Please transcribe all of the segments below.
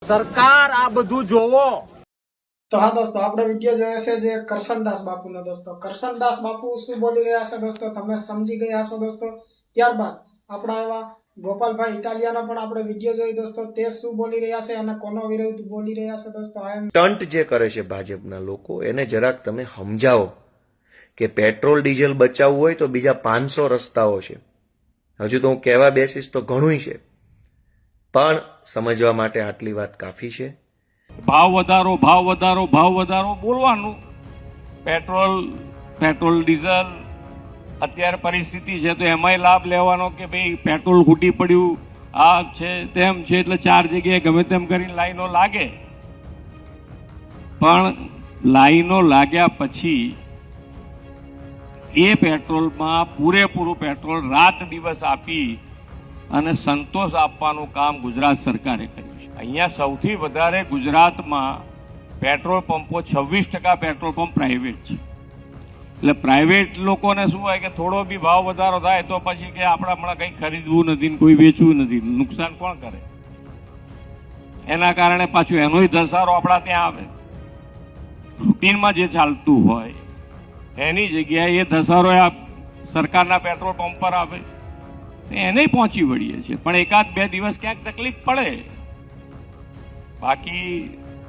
સરકાર આ બધું જોવો। તો હા દોસ્તો, આપણે વિડીયો જોયો છે જે કરશનદાસ બાપુનો। દોસ્તો કરશનદાસ બાપુ શું બોલી રહ્યા છે દોસ્તો તમે સમજી ગયા હશો દોસ્તો। ત્યારબાદ આપણા એવા ગોપાલભાઈ ઇટાલિયાનો પણ આપણે વિડીયો જોઈ દોસ્તો, તે શું બોલી રહ્યા છે અને કોનો વિરુદ્ધ બોલી રહ્યા છે દોસ્તો। સ્ટન્ટ જે કરે છે ભાજપના લોકો, એને જરાક તમે સમજાવો કે પેટ્રોલ ડીઝલ બચાવવું હોય તો બીજા 500 રસ્તાઓ છે। હજુ તો હું કહેવા બેસીશ તો ઘણું છે, પણ સમજવા માટે આટલી વાત કાફી છે। ભાવ વધારો ભાવ વધારો ભાવ વધારો બોલવાનું। પેટ્રોલ ડીઝલ અત્યારે પરિસ્થિતિ છે તો એમાંય લાભ લેવાનો કે ભાઈ પેટ્રોલ ખૂટી પડ્યું, આ છે તેમ છે, એટલે 4 જગ્યાએ ગમે તેમ કરીને લાઈનો લાગે। પણ લાઈનો લાગ્યા પછી એ પેટ્રોલમાં પૂરેપૂરું પેટ્રોલ રાત દિવસ આપી અને સંતોષ આપવાનું કામ ગુજરાત સરકારે કર્યું છે। અહીંયા સૌથી વધારે ગુજરાતમાં પેટ્રોલ પંપો 26% પેટ્રોલ પંપ પ્રાઇવેટ છે। એટલે પ્રાઇવેટ લોકોને શું હોય કે થોડો બી ભાવ વધારો થાય તો પછી કે આપણે હમણાં કંઈ ખરીદવું નથી ને કોઈ વેચવું નથી, નુકસાન કોણ કરે? એના કારણે પાછું એનોય ધસારો આપણા ત્યાં આવે। રૂટીનમાં જે ચાલતું હોય એની જગ્યાએ એ ધસારો આ સરકારના પેટ્રોલ પંપ પર આવે, એને પહોંચી વળીએ છીએ। પણ 1-2 દિવસ ક્યાંક તકલીફ પડે, બાકી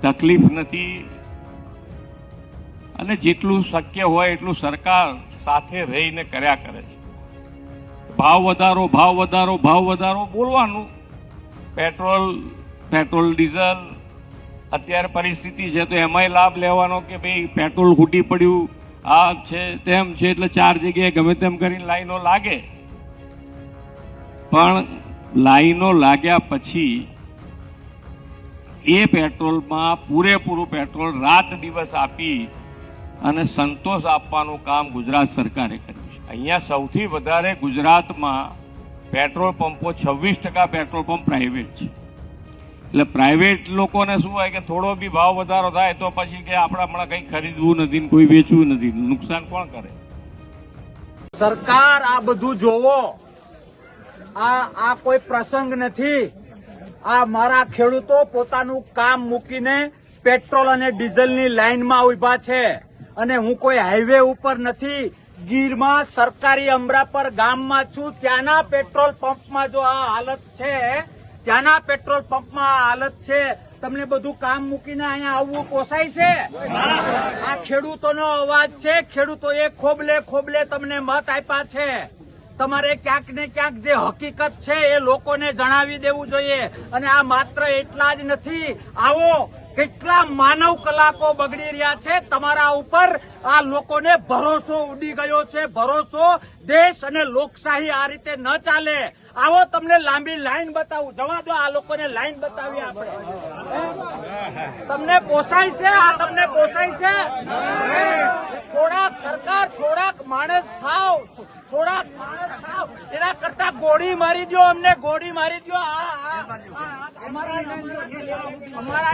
તકલીફ નથી। અને જેટલું શક્ય હોય એટલું સરકાર સાથે રહીને કર્યા કરે છે। ભાવ વધારો ભાવ વધારો ભાવ વધારો બોલવાનું। પેટ્રોલ ડીઝલ અત્યારે પરિસ્થિતિ છે તો એમાંય લાભ લેવાનો કે ભાઈ પેટ્રોલ ખૂટી પડ્યું, આ છે તેમ છે, એટલે 4 જગ્યાએ ગમે તેમ કરીને લાઈનો લાગે। પણ લાઈનો લાગ્યા પછી એ પેટ્રોલમાં પૂરેપૂરું પેટ્રોલ રાત દિવસ આપી અને સંતોષ આપવાનું કામ ગુજરાત સરકારે કર્યું છે। અહીંયા સૌથી વધારે ગુજરાતમાં પેટ્રોલ પંપો 26% પેટ્રોલ પંપ પ્રાઇવેટ છે। એટલે પ્રાઇવેટ લોકોને શું હોય કે થોડો બી ભાવ વધારો થાય તો પછી કે આપણે હમણાં કંઈ ખરીદવું નથી ને કોઈ વેચવું નથી, નુકસાન કોણ કરે? સરકાર આ બધું જોવો। આ કોઈ પ્રસંગ નથી। આ મારા ખેડૂતો પોતાનું કામ મૂકીને પેટ્રોલ અને ડીઝલની લાઈનમાં ઉભા છે અને હું કોઈ હાઈવે ઉપર નથી, ગીરમાં સરકારી અમરાપર ગામમાં છું। ત્યાંના પેટ્રોલ પંપમાં જો આ હાલત છે, ત્યાંના પેટ્રોલ પંપમાં આ હાલત છે, તમને બધું કામ મૂકીને અહીંયા આવવું પોસાય છે? આ ખેડૂતોનો અવાજ છે। ખેડૂતોએ ખોબલે તમને મત આપ્યા છે। તમારે ક્યાંક ને ક્યાંક જે હકીકત છે એ લોકોને જણાવી દેવું જોઈએ। અને આ માત્ર એટલા જ નથી, આવો કેટલા માનવ કલાકો બગડી રહ્યા છે તમારા ઉપર। આ લોકોને ભરોસો ઉડી ગયો છે, ભરોસો। દેશ અને લોકશાહી આ રીતે ન ચાલે। આવો તમને લાંબી લાઈન બતાવું, જવા દો આ લોકોને લાઈન બતાવી આપણે। તમને પોસાય છે? આ તમને પોસાય છે? થોડાક સરકાર, થોડાક માણસ થાવ, થોડાક માણસ થાવ। એના કરતા ગોળી મારી દો, અમને ગોળી મારી દો।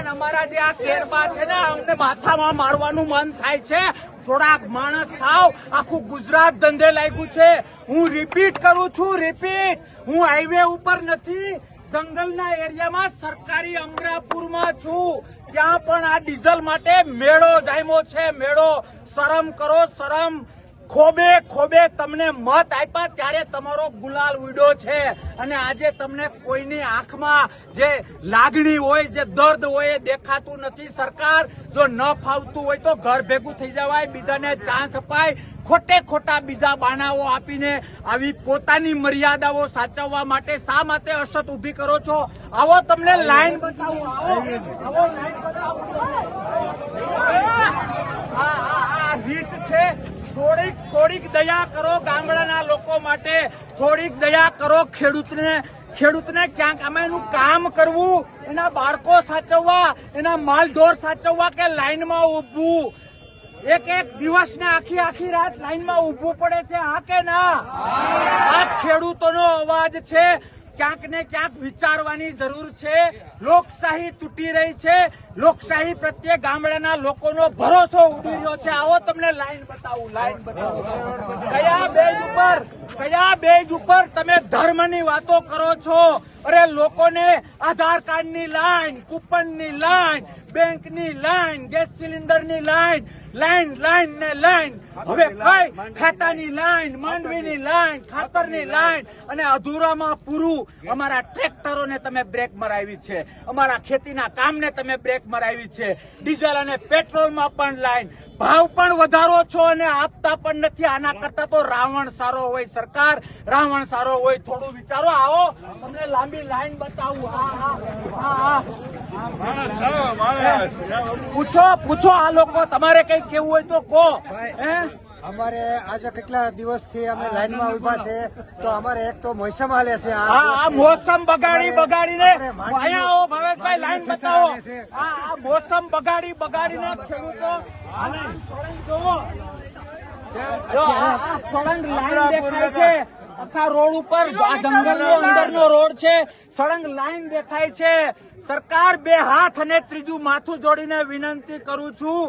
અમારા જે આ કેરબા છે ને, અમને માથામાં મારવાનું મન થાય છે। થોડાક માણસ થાવ। આખું ગુજરાત ધંધે લાગ્યું છે। હું રિપીટ કરું છું, રિપીટ, હું હાઈવે ઉપર નથી, જંગલના એરિયામાં સરકારી અમરાપુરમાં છું। ત્યાં પણ આ ડીઝલ માટે મેળો જામ્યો છે, મેળો। શરમ કરો, શરમ। ખોબે તમને મત આપ્યા ત્યારે તમારો ગુલાલ ઉડ્યો છે અને આજે તમને કોઈની આંખમાં જે લાગણી હોય, જે દર્દ હોય એ દેખાતું નથી। સરકાર જો ન ફાવતું હોય તો ઘર ભેગું થઈ જવાય, બીજાને ચાન્સ અપાય। ખોટા બીજા બાનાઓ આપીને આવી પોતાની મર્યાદાઓ સાચવવા માટે શા માટે અસત ઉભી કરો છો? આવો તમને લાઈન બતાવું, આવો લાઈન બતાવું। આ રીત છે। થોડીક દયા કરો ગામડાના લોકો માટે, થોડીક દયા કરો ખેડૂતને ક્યાંક અમે એનું કામ કરવું, એના બાળકો સાચવવા, એના માલઢોર સાચવવા કે લાઈનમાં ઉભવું। એક દિવસ ને આખી રાત લાઈનમાં ઉભવું પડે છે, હા કે ના? આ ખેડૂતોનો અવાજ છે। ક્યાંક ને ક્યાંક વિચારવાની જરૂર છે। લોકશાહી તૂટી રહી છે, લોકશાહી પ્રત્યે ગામડાના લોકોનો ભરોસો ઉડી રહ્યો છે. આવો તમને લાઈન બતાવું. કયા બેઝ ઉપર તમે ધર્મની વાતો કરો છો? અરે લોકોને આધાર કાર્ડની લાઈન, કૂપનની લાઈન, બેંકની લાઈન, ગેસ સિલિન્ડરની લાઈન, હવે કઈ ખાતાની લાઈન, માંડવીની લાઈન, ખાતરની લાઈન, અને અધૂરામાં પૂરું અમારા ટ્રેક્ટરોને તમે બ્રેક મરાવી છે, અમારા ખેતીના કામને તમે બ્રેક મરાવી છે, ડીઝલ અને પેટ્રોલમાં પણ લાઈન, ભાવ પણ વધારો છો અને આપતા પણ નથી. આના કરતા તો રાવણ સારો હોય સરકાર, રાવણ સારો હોય. થોડું વિચારો. આવો તમને લાંબી લાઈન બતાવું. પૂછો આ લોકો, તમારે કઈ કેવું હોય તો કહો. અમારે આજે કેટલા દિવસથી અમે લાઈનમાં ઉભા છે, તો અમારે એક તો મોસમ હાલે છે. આ મોસમ બગાડીને અહીંયા આવો ભાવેશભાઈ, લાઈન બતાવો. આ મોસમ બગાડીને ખેડૂતો સળંગ લાઈન દેખાય છે આખા રોડ ઉપર. આ જંગલનો અંદરનો રોડ છે, સળંગ લાઈન દેખાય છે. સરકાર બે હાથ અને ત્રીજું માથું જોડીને વિનંતી કરું છું,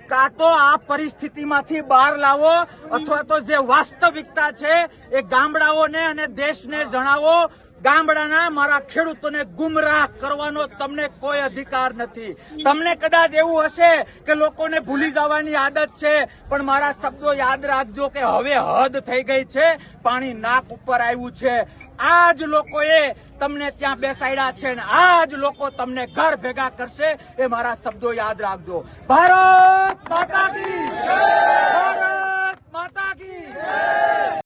કાં તો આ પરિસ્થિતિમાંથી બહાર લાવો, અથવા તો જે વાસ્તવિકતા છે એ ગામડાઓને અને દેશને જણાવો. ગામડાના મારા ખેડૂતોને ગુમરાહ કરવાનો તમને કોઈ અધિકાર નથી. તમને કદાચ એવું હશે કે લોકોને ભૂલી જવાની આદત છે, પણ મારા શબ્દો યાદ રાખજો કે હવે હદ થઈ ગઈ છે, પાણી નાક ઉપર આવ્યું છે. આ જ લોકોએ તમને ત્યાં બેસાડ્યા છે ને આ જ લોકો તમને ઘર ભેગા કરશે, એ મારા શબ્દો યાદ રાખજો. ભારત માતા કી જય!